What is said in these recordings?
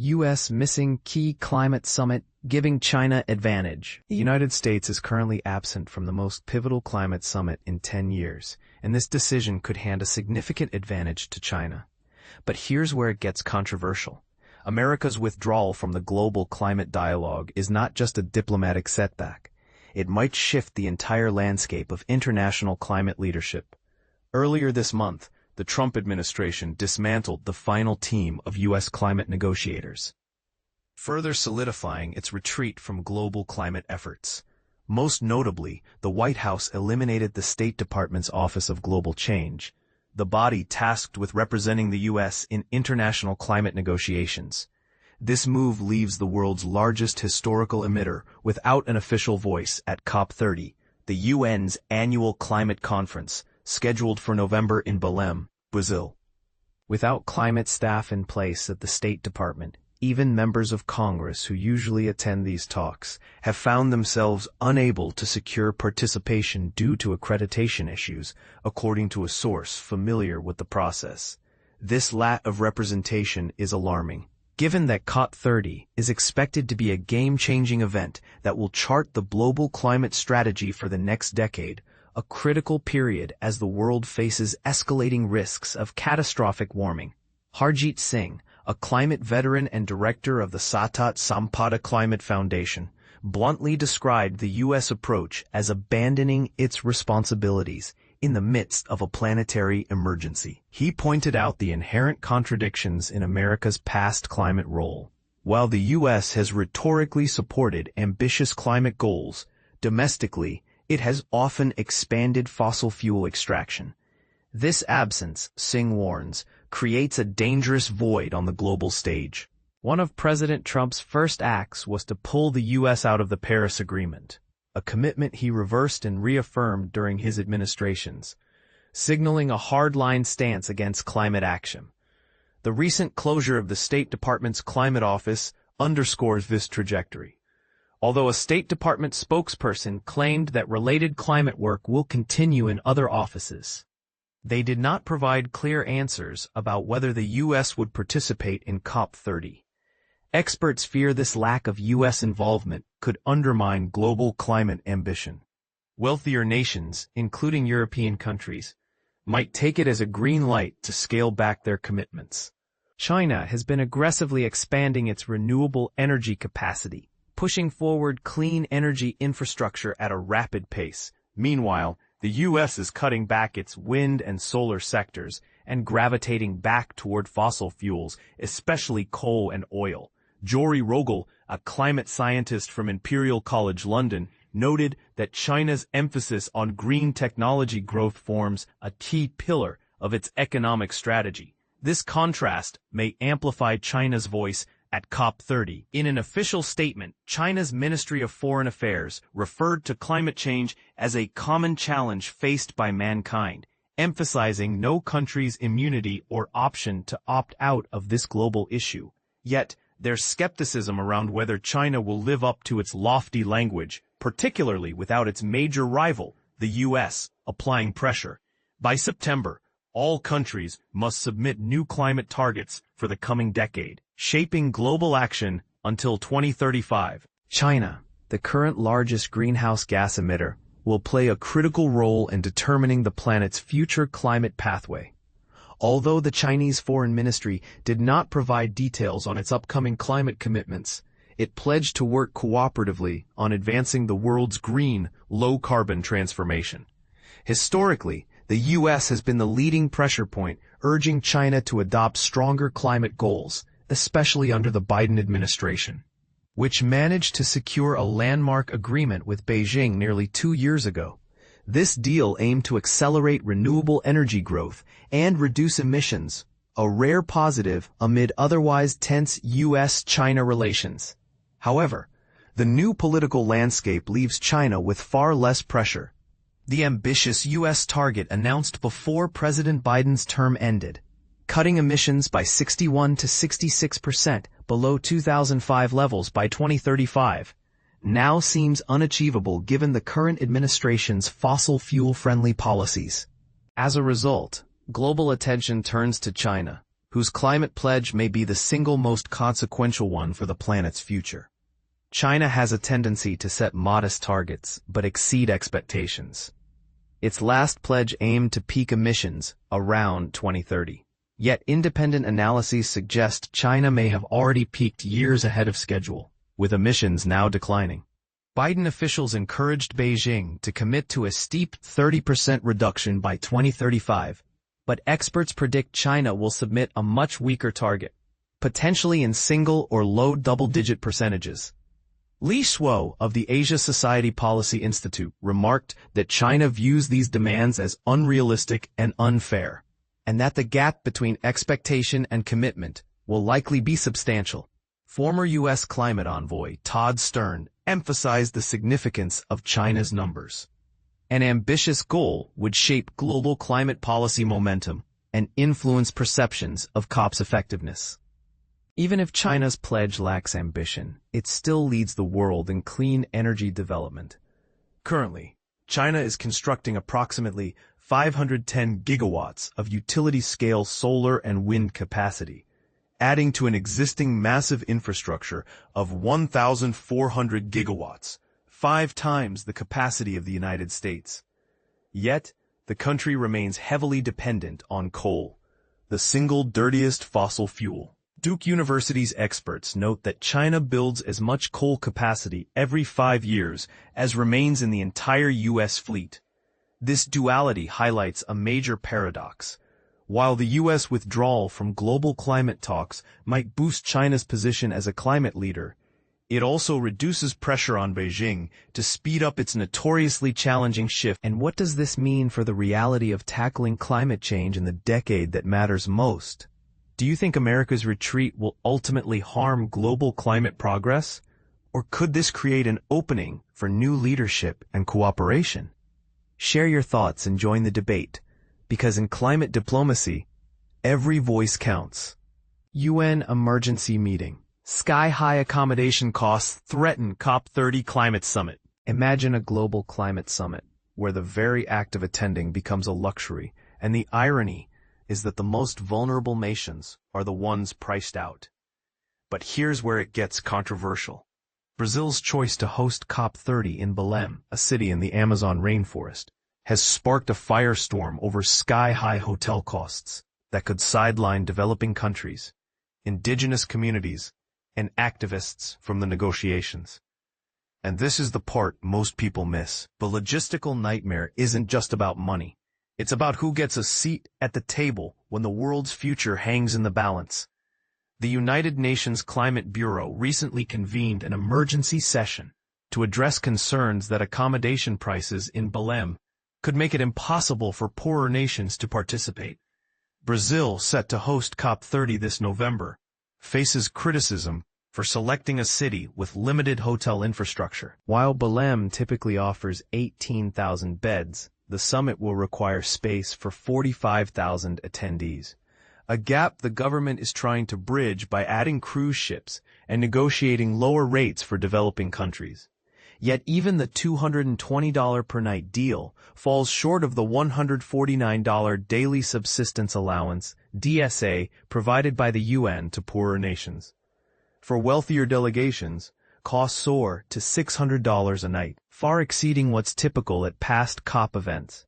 U.S. missing key climate summit, giving China advantage. The United States is currently absent from the most pivotal climate summit in 10 years, and this decision could hand a significant advantage to China. But here's where it gets controversial. America's withdrawal from the global climate dialogue is not just a diplomatic setback. It might shift the entire landscape of international climate leadership. Earlier this month, the Trump administration dismantled the final team of U.S. climate negotiators, further solidifying its retreat from global climate efforts. Most notably, the White House eliminated the State Department's Office of Global Change, the body tasked with representing the U.S. in international climate negotiations. This move leaves the world's largest historical emitter without an official voice at COP30, the UN's annual climate conference, scheduled for November in Belém, Brazil. Without climate staff in place at the State Department, even members of Congress who usually attend these talks have found themselves unable to secure participation due to accreditation issues, according to a source familiar with the process. This lack of representation is alarming, given that COP30 is expected to be a game-changing event that will chart the global climate strategy for the next decade, a critical period as the world faces escalating risks of catastrophic warming. Harjit Singh, a climate veteran and director of the Satat Sampada Climate Foundation, bluntly described the U.S. approach as abandoning its responsibilities in the midst of a planetary emergency. He pointed out the inherent contradictions in America's past climate role. While the U.S. has rhetorically supported ambitious climate goals, domestically, it has often expanded fossil fuel extraction. This absence, Singh warns, creates a dangerous void on the global stage. One of President Trump's first acts was to pull the U.S. out of the Paris Agreement, a commitment he reversed and reaffirmed during his administrations, signaling a hardline stance against climate action. The recent closure of the State Department's climate office underscores this trajectory. Although a State Department spokesperson claimed that related climate work will continue in other offices, they did not provide clear answers about whether the U.S. would participate in COP30. Experts fear this lack of U.S. involvement could undermine global climate ambition. Wealthier nations, including European countries, might take it as a green light to scale back their commitments. China has been aggressively expanding its renewable energy capacity, pushing forward clean energy infrastructure at a rapid pace. Meanwhile, the U.S. is cutting back its wind and solar sectors and gravitating back toward fossil fuels, especially coal and oil. Jory Rogel, a climate scientist from Imperial College London, noted that China's emphasis on green technology growth forms a key pillar of its economic strategy. This contrast may amplify China's voice at COP30. In an official statement, China's Ministry of Foreign Affairs referred to climate change as a common challenge faced by mankind, emphasizing no country's immunity or option to opt out of this global issue. Yet, there's skepticism around whether China will live up to its lofty language, particularly without its major rival, the U.S., applying pressure. By September, all countries must submit new climate targets for the coming decade, shaping global action until 2035. China, the current largest greenhouse gas emitter, will play a critical role in determining the planet's future climate pathway. Although the Chinese Foreign Ministry did not provide details on its upcoming climate commitments, it pledged to work cooperatively on advancing the world's green, low-carbon transformation. Historically, the U.S. has been the leading pressure point, urging China to adopt stronger climate goals, especially under the Biden administration, which managed to secure a landmark agreement with Beijing nearly 2 years ago. This deal aimed to accelerate renewable energy growth and reduce emissions, a rare positive amid otherwise tense U.S.-China relations. However, the new political landscape leaves China with far less pressure. The ambitious U.S. target announced before President Biden's term ended, cutting emissions by 61 to 66% below 2005 levels by 2035, now seems unachievable given the current administration's fossil fuel-friendly policies. As a result, global attention turns to China, whose climate pledge may be the single most consequential one for the planet's future. China has a tendency to set modest targets but exceed expectations. Its last pledge aimed to peak emissions around 2030. Yet independent analyses suggest China may have already peaked years ahead of schedule, with emissions now declining. Biden officials encouraged Beijing to commit to a steep 30% reduction by 2035, but experts predict China will submit a much weaker target, potentially in single or low double-digit percentages. Li Shuo of the Asia Society Policy Institute remarked that China views these demands as unrealistic and unfair, and that the gap between expectation and commitment will likely be substantial. Former U.S. climate envoy Todd Stern emphasized the significance of China's numbers. An ambitious goal would shape global climate policy momentum and influence perceptions of COP's effectiveness. Even if China's pledge lacks ambition, it still leads the world in clean energy development. Currently, China is constructing approximately 510 gigawatts of utility-scale solar and wind capacity, adding to an existing massive infrastructure of 1,400 gigawatts, 5 times the capacity of the United States. Yet, the country remains heavily dependent on coal, the single dirtiest fossil fuel. Duke University's experts note that China builds as much coal capacity every 5 years as remains in the entire U.S. fleet. This duality highlights a major paradox. While the U.S. withdrawal from global climate talks might boost China's position as a climate leader, it also reduces pressure on Beijing to speed up its notoriously challenging shift. And what does this mean for the reality of tackling climate change in the decade that matters most? Do you think America's retreat will ultimately harm global climate progress? Or could this create an opening for new leadership and cooperation? Share your thoughts and join the debate, because in climate diplomacy, every voice counts. UN Emergency Meeting. Sky-high accommodation costs threaten COP30 climate summit. Imagine a global climate summit where the very act of attending becomes a luxury, and the irony is that the most vulnerable nations are the ones priced out. But here's where it gets controversial. Brazil's choice to host COP30 in Belém, a city in the Amazon rainforest, has sparked a firestorm over sky-high hotel costs that could sideline developing countries, indigenous communities, and activists from the negotiations. And this is the part most people miss. The logistical nightmare isn't just about money. It's about who gets a seat at the table when the world's future hangs in the balance. The United Nations Climate Bureau recently convened an emergency session to address concerns that accommodation prices in Belém could make it impossible for poorer nations to participate. Brazil, set to host COP30 this November, faces criticism for selecting a city with limited hotel infrastructure. While Belém typically offers 18,000 beds, the summit will require space for 45,000 attendees, a gap the government is trying to bridge by adding cruise ships and negotiating lower rates for developing countries. Yet even the $220 per night deal falls short of the $149 daily subsistence allowance, DSA, provided by the UN to poorer nations. For wealthier delegations, costs soar to $600 a night, far exceeding what's typical at past COP events.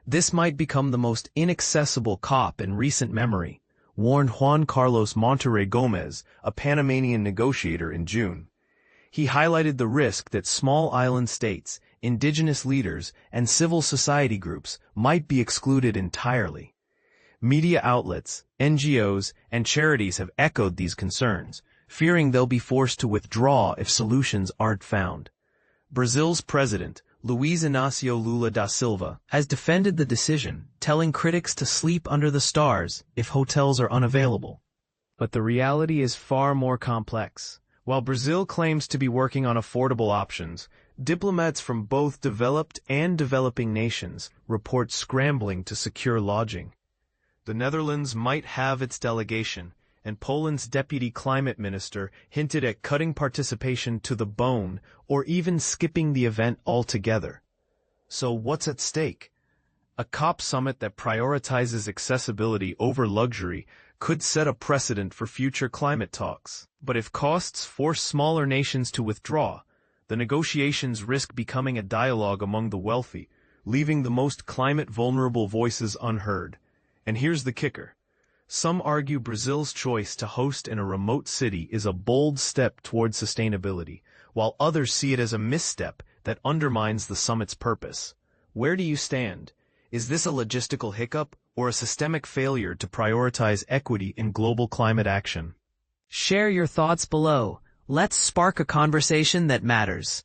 This might become the most inaccessible COP in recent memory, warned Juan Carlos Monterrey Gomez, a Panamanian negotiator, in June. He highlighted the risk that small island states, indigenous leaders, and civil society groups might be excluded entirely. Media outlets, NGOs, and charities have echoed these concerns, fearing they'll be forced to withdraw if solutions aren't found. Brazil's president, Luiz Inácio Lula da Silva, has defended the decision, telling critics to sleep under the stars if hotels are unavailable. But the reality is far more complex. While Brazil claims to be working on affordable options, diplomats from both developed and developing nations report scrambling to secure lodging. The Netherlands might have its delegation, and Poland's deputy climate minister hinted at cutting participation to the bone or even skipping the event altogether. So what's at stake? A COP summit that prioritizes accessibility over luxury could set a precedent for future climate talks. But if costs force smaller nations to withdraw, the negotiations risk becoming a dialogue among the wealthy, leaving the most climate-vulnerable voices unheard. And here's the kicker. Some argue Brazil's choice to host in a remote city is a bold step toward sustainability, while others see it as a misstep that undermines the summit's purpose. Where do you stand? Is this a logistical hiccup or a systemic failure to prioritize equity in global climate action? Share your thoughts below. Let's spark a conversation that matters.